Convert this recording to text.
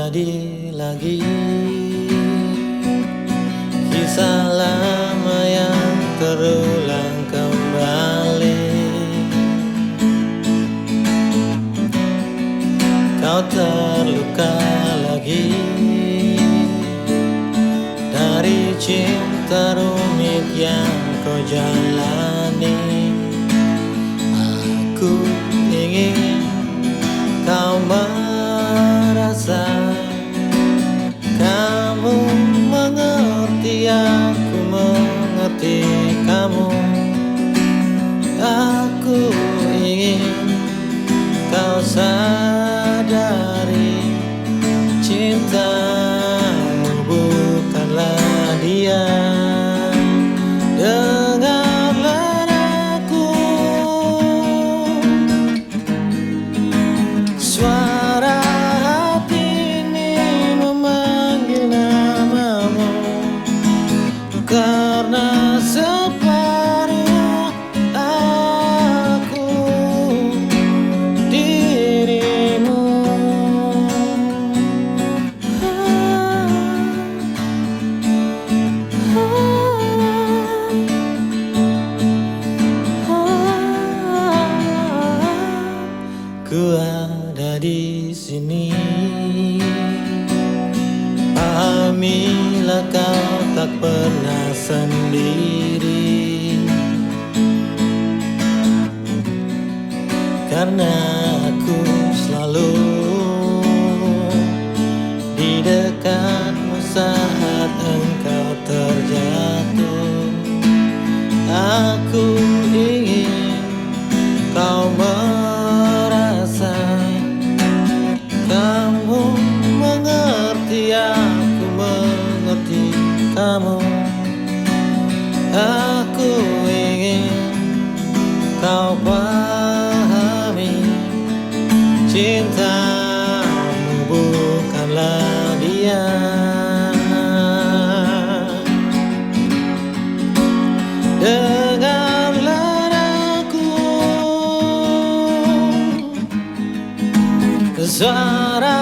terjadi lagi kisah lama yang terulang kembali. Kau terluka lagi dari cinta rumit yang kau jalani. Aku ingin kau merasa, kamu mengerti, aku mengerti kamu. Aku ingin kau sadari, cintamu bukanlah dia. Dengarlah aku, suara hati ini memanggil namamu, karena separuh aku dirimu. Ku ada di sini, pahamilah kau tak pernah sendiri, karena aku selalu di dekatmu saat engkau terjatuh. Aku ingin kau merasa, kamu mengerti, aku mengerti kamu. Aku ingin kau pahami, cintamu bukanlah dia. Dengarlah aku, suara